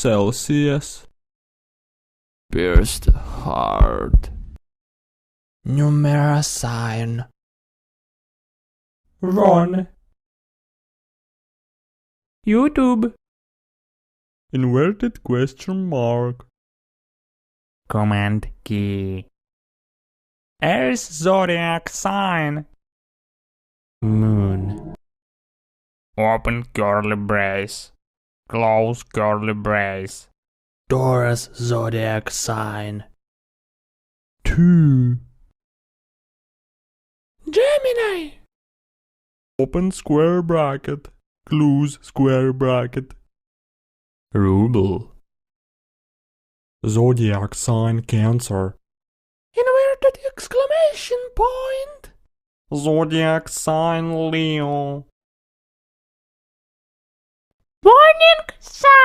Celsius. Pierced heart. Numeral sign. Run. YouTube. Inverted question mark. Command key. Earth zodiac sign. Moon. Open curly brace. Close curly brace. Taurus zodiac sign. 2. Gemini. Open square bracket. Close square bracket. Ruble. Zodiac sign Cancer. Inverted exclamation point. Zodiac sign Leo. Warning sign.